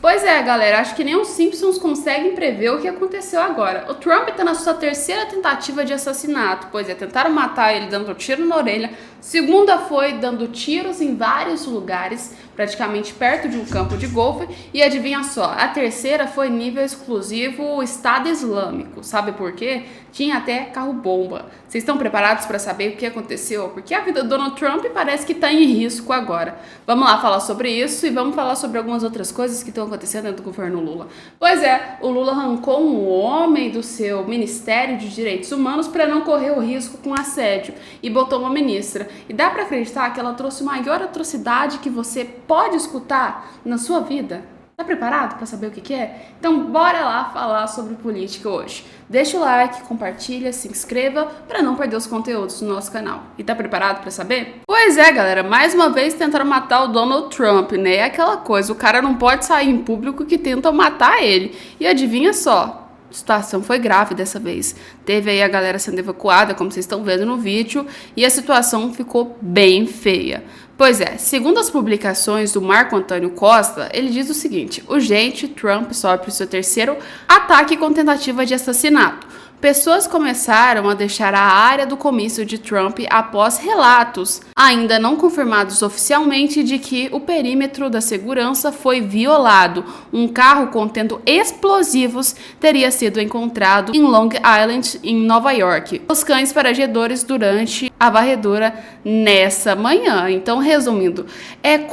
Pois é, galera, acho que nem os Simpsons conseguem prever o que aconteceu agora. O Trump está na sua terceira tentativa de assassinato, pois é, tentaram matar ele dando tiro na orelha, segunda foi dando tiros em vários lugares, praticamente perto de um campo de golfe, e adivinha só, a terceira foi nível exclusivo Estado Islâmico, sabe por quê? Tinha até carro-bomba. Vocês estão preparados para saber o que aconteceu? Porque a vida do Donald Trump parece que está em risco agora. Vamos lá falar sobre isso e vamos falar sobre algumas outras coisas que estão acontecendo dentro do governo Lula. Pois é, o Lula arrancou um homem do seu Ministério de Direitos Humanos para não correr o risco com assédio e botou uma ministra. E dá para acreditar que ela trouxe a maior atrocidade que você pode escutar na sua vida? Tá preparado para saber o que é? Então bora lá falar sobre política hoje. Deixa o like, compartilha, se inscreva para não perder os conteúdos do nosso canal. E tá preparado para saber? Pois é, galera, mais uma vez tentaram matar o Donald Trump, né? É aquela coisa, o cara não pode sair em público que tentam matar ele. E adivinha só, a situação foi grave dessa vez. Teve aí a galera sendo evacuada, como vocês estão vendo no vídeo, e a situação ficou bem feia. Pois é, segundo as publicações do Marco Antônio Costa, ele diz o seguinte: urgente, Trump sofre seu terceiro ataque com tentativa de assassinato. Pessoas começaram a deixar a área do comício de Trump após relatos, ainda não confirmados oficialmente, de que o perímetro da segurança foi violado. Um carro contendo explosivos teria sido encontrado em Long Island, em Nova York. Os cães farejadores durante a varredura nessa manhã. Então, resumindo,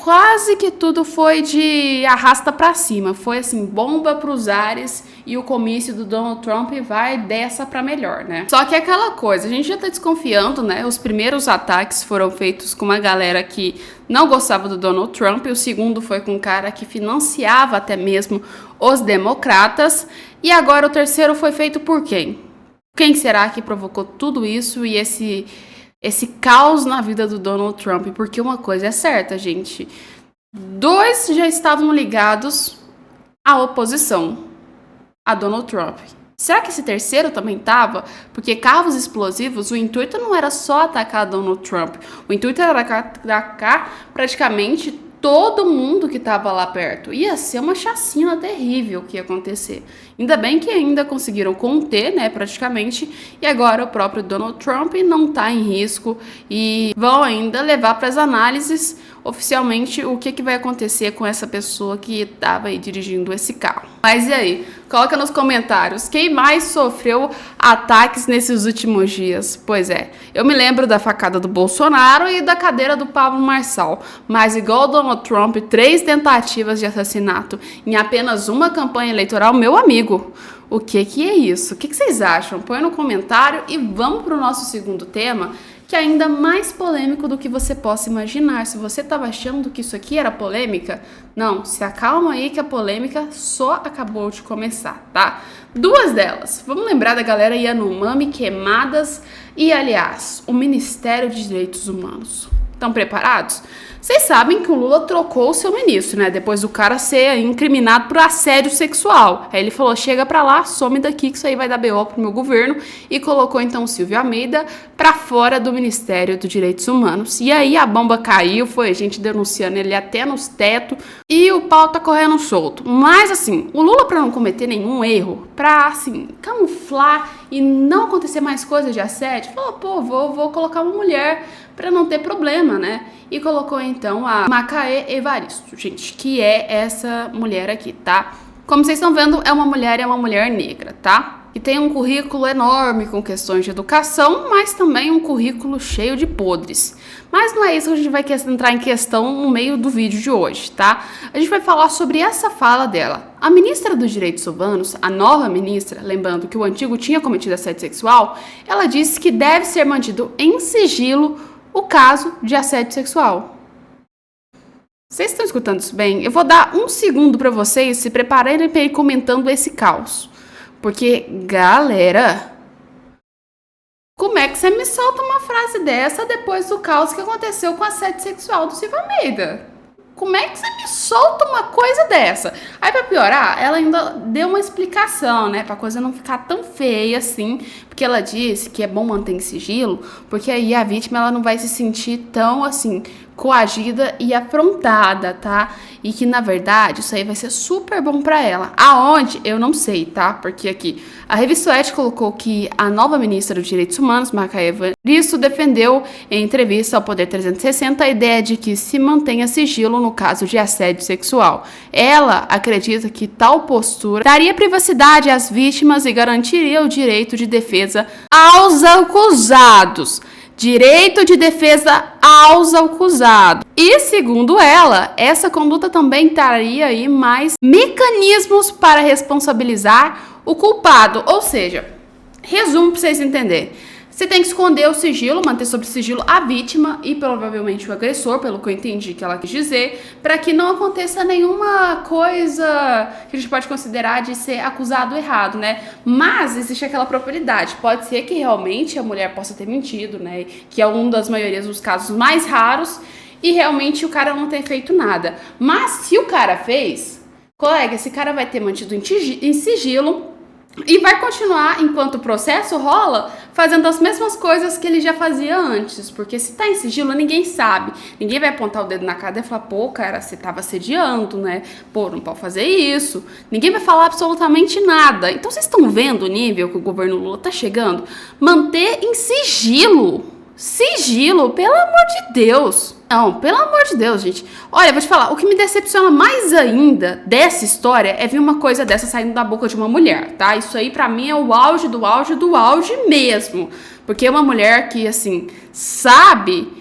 quase que tudo foi de arrasta pra cima. Foi assim, bomba pros ares, e o comício do Donald Trump vai dessa pra melhor, né? Só que é aquela coisa, a gente já tá desconfiando, né? Os primeiros ataques foram feitos com uma galera que não gostava do Donald Trump, e o segundo foi com um cara que financiava até mesmo os democratas, e agora o terceiro foi feito por quem? Quem será que provocou tudo isso e esse caos na vida do Donald Trump? Porque uma coisa é certa, gente, dois já estavam ligados à oposição a Donald Trump. Será que esse terceiro também estava? Porque carros explosivos, o intuito não era só atacar Donald Trump. O intuito era atacar praticamente todo mundo que estava lá perto. Ia ser uma chacina terrível que ia acontecer. Ainda bem que ainda conseguiram conter, né, praticamente. E agora o próprio Donald Trump não está em risco. E vão ainda levar para as análises oficialmente o que vai acontecer com essa pessoa que estava aí dirigindo esse carro. Mas e aí? Coloca nos comentários quem mais sofreu ataques nesses últimos dias. Pois é, eu me lembro da facada do Bolsonaro e da cadeira do Pablo Marçal. Mas igual o Donald Trump, 3 tentativas de assassinato em apenas uma campanha eleitoral, meu amigo. O que é isso? O que vocês acham? Põe no comentário e vamos para o nosso segundo tema, que é ainda mais polêmico do que você possa imaginar. Se você estava achando que isso aqui era polêmica, não, se acalma aí que a polêmica só acabou de começar, tá? 2 delas. Vamos lembrar da galera Yanomami queimadas e, aliás, o Ministério de Direitos Humanos. Estão preparados? Vocês sabem que o Lula trocou o seu ministro, né? Depois do cara ser incriminado por assédio sexual. Aí ele falou, chega pra lá, some daqui que isso aí vai dar BO pro meu governo. E colocou então o Silvio Almeida pra fora do Ministério dos Direitos Humanos. E aí a bomba caiu, foi a gente denunciando ele até nos tetos. E o pau tá correndo solto. Mas assim, o Lula, pra não cometer nenhum erro, pra assim, camuflar e não acontecer mais coisas de assédio, falou, pô, vou colocar uma mulher para não ter problema, né? E colocou então a Macaé Evaristo, gente, que é essa mulher aqui, tá? Como vocês estão vendo, é uma mulher negra, tá? E tem um currículo enorme com questões de educação, mas também um currículo cheio de podres. Mas não é isso que a gente vai entrar em questão no meio do vídeo de hoje, tá? A gente vai falar sobre essa fala dela. A ministra dos Direitos Humanos, a nova ministra, lembrando que o antigo tinha cometido assédio sexual, ela disse que deve ser mantido em sigilo o caso de assédio sexual. Vocês estão escutando isso bem? Eu vou dar um segundo para vocês se prepararem para ir comentando esse caos. Porque, galera, como é que você me solta uma frase dessa depois do caos que aconteceu com o assédio sexual do Silvio Almeida? Como é que você me solta uma coisa dessa? Aí, pra piorar, ela ainda deu uma explicação, né? Pra coisa não ficar tão feia assim. Porque ela disse que é bom manter em sigilo, porque aí a vítima ela não vai se sentir tão, assim, coagida e afrontada, tá? E que, na verdade, isso aí vai ser super bom pra ela. Aonde? Eu não sei, tá? Porque aqui, a revista Oeste colocou que a nova ministra dos Direitos Humanos, Macaeva Risto, defendeu em entrevista ao Poder 360 a ideia de que se mantenha sigilo no caso de assédio sexual. Ela acredita que tal postura daria privacidade às vítimas e garantiria o direito de defesa aos acusados. Direito de defesa aos acusados. E, segundo ela, essa conduta também traria aí mais mecanismos para responsabilizar o culpado. Ou seja, resumo para vocês entenderem. Você tem que esconder o sigilo, manter sob sigilo a vítima e provavelmente o agressor, pelo que eu entendi que ela quis dizer, para que não aconteça nenhuma coisa que a gente pode considerar de ser acusado errado, né? Mas existe aquela probabilidade. Pode ser que realmente a mulher possa ter mentido, né? Que é um das maiorias dos casos mais raros e realmente o cara não ter feito nada. Mas se o cara fez, colega, esse cara vai ter mantido em sigilo e vai continuar, enquanto o processo rola, fazendo as mesmas coisas que ele já fazia antes. Porque se tá em sigilo, ninguém sabe. Ninguém vai apontar o dedo na cara e falar, pô, cara, você tava assediando, né? Pô, não pode fazer isso. Ninguém vai falar absolutamente nada. Então, vocês estão vendo o nível que o governo Lula tá chegando? Manter em sigilo. Sigilo, pelo amor de Deus. Não, pelo amor de Deus, gente. Olha, eu vou te falar, o que me decepciona mais ainda dessa história é ver uma coisa dessa saindo da boca de uma mulher, tá? Isso aí pra mim é o auge do auge do auge mesmo. Porque é uma mulher que, assim, sabe,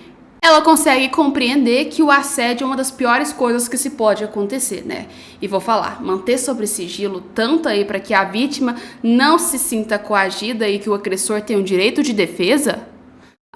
ela consegue compreender que o assédio é uma das piores coisas que se pode acontecer, né? E vou falar, manter sobre sigilo tanto aí pra que a vítima não se sinta coagida e que o agressor tenha um direito de defesa.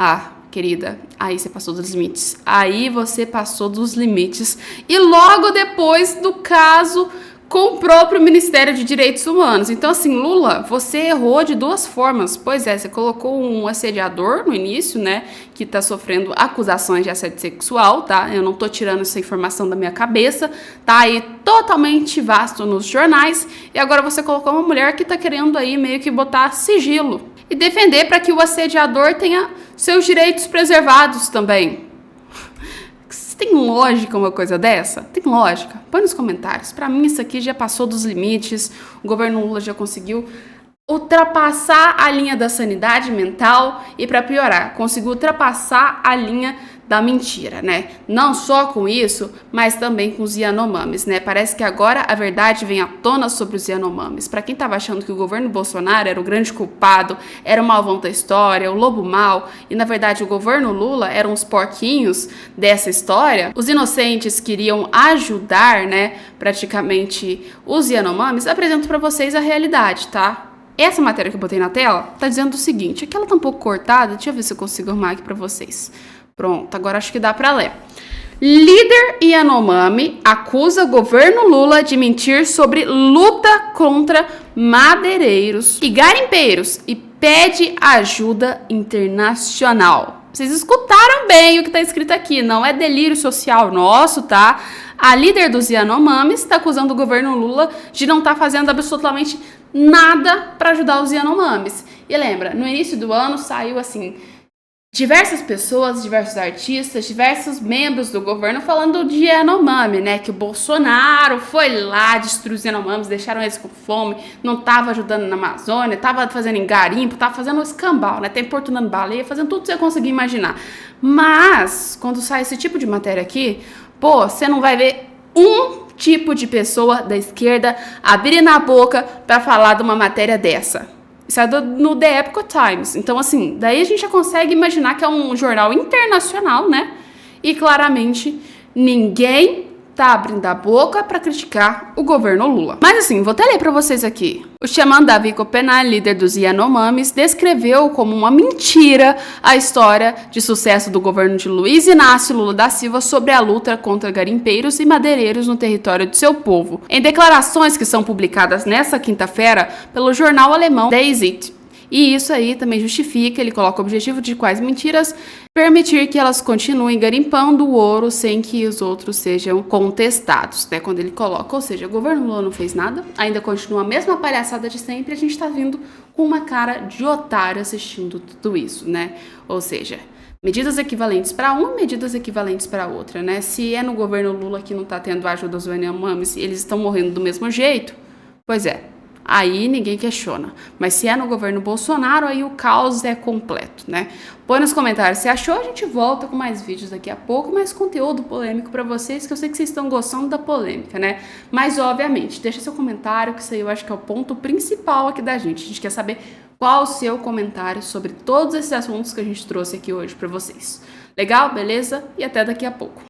Ah, querida, aí você passou dos limites. Aí você passou dos limites. E logo depois do caso com o próprio Ministério de Direitos Humanos. Então, assim, Lula, você errou de duas formas. Pois é, você colocou um assediador no início, né, que tá sofrendo acusações de assédio sexual, tá? Eu não tô tirando essa informação da minha cabeça. Tá aí totalmente vasto nos jornais. E agora você colocou uma mulher que tá querendo aí meio que botar sigilo e defender para que o assediador tenha seus direitos preservados também. Tem lógica uma coisa dessa? Tem lógica? Põe nos comentários. Para mim isso aqui já passou dos limites. O governo Lula já conseguiu ultrapassar a linha da sanidade mental e, para piorar, conseguiu ultrapassar a linha da mentira, né? Não só com isso, mas também com os Yanomamis, né? Parece que agora a verdade vem à tona sobre os Yanomamis. Para quem tava achando que o governo Bolsonaro era o grande culpado, era o malvão da história, o lobo mau, e na verdade o governo Lula eram os porquinhos dessa história, os inocentes queriam ajudar, né, praticamente os Yanomamis, apresento para vocês a realidade, tá? Essa matéria que eu botei na tela tá dizendo o seguinte, aqui ela tá um pouco cortada, deixa eu ver se eu consigo arrumar aqui para vocês. Pronto, agora acho que dá para ler. Líder Yanomami acusa governo Lula de mentir sobre luta contra madeireiros e garimpeiros e pede ajuda internacional. Vocês escutaram bem o que está escrito aqui, não é delírio social nosso, tá? A líder dos Yanomamis está acusando o governo Lula de não estar fazendo absolutamente nada para ajudar os Yanomamis. E lembra, no início do ano saiu assim, diversas pessoas, diversos artistas, diversos membros do governo falando de Yanomami, né? Que o Bolsonaro foi lá destruir os Yanomamis, deixaram eles com fome, não estava ajudando na Amazônia, estava fazendo em garimpo, estava fazendo escambau, né? Tá importunando baleia, fazendo tudo que você conseguir imaginar. Mas, quando sai esse tipo de matéria aqui, pô, você não vai ver um tipo de pessoa da esquerda abrir a boca para falar de uma matéria dessa. Isso é no The Epoch Times. Então, assim, daí a gente já consegue imaginar que é um jornal internacional, né? E claramente ninguém tá abrindo a boca para criticar o governo Lula. Mas assim, vou até ler para vocês aqui. O xamã Davi Copenal, líder dos Yanomamis, descreveu como uma mentira a história de sucesso do governo de Luiz Inácio Lula da Silva sobre a luta contra garimpeiros e madeireiros no território de seu povo. Em declarações que são publicadas nesta quinta-feira pelo jornal alemão Der Zeit. E isso aí também justifica, ele coloca o objetivo de quais mentiras, permitir que elas continuem garimpando o ouro sem que os outros sejam contestados, né? Quando ele coloca, ou seja, o governo Lula não fez nada, ainda continua a mesma palhaçada de sempre, a gente tá vindo com uma cara de otário assistindo tudo isso, né? Ou seja, medidas equivalentes para uma, medidas equivalentes para outra, né? Se é no governo Lula que não está tendo ajuda aos Yanomamis e eles estão morrendo do mesmo jeito, pois é, aí ninguém questiona. Mas se é no governo Bolsonaro, aí o caos é completo, né? Põe nos comentários se achou, a gente volta com mais vídeos daqui a pouco, mais conteúdo polêmico para vocês, que eu sei que vocês estão gostando da polêmica, né? Mas, obviamente, deixa seu comentário, que isso aí eu acho que é o ponto principal aqui da gente. A gente quer saber qual o seu comentário sobre todos esses assuntos que a gente trouxe aqui hoje para vocês. Legal? Beleza? E até daqui a pouco.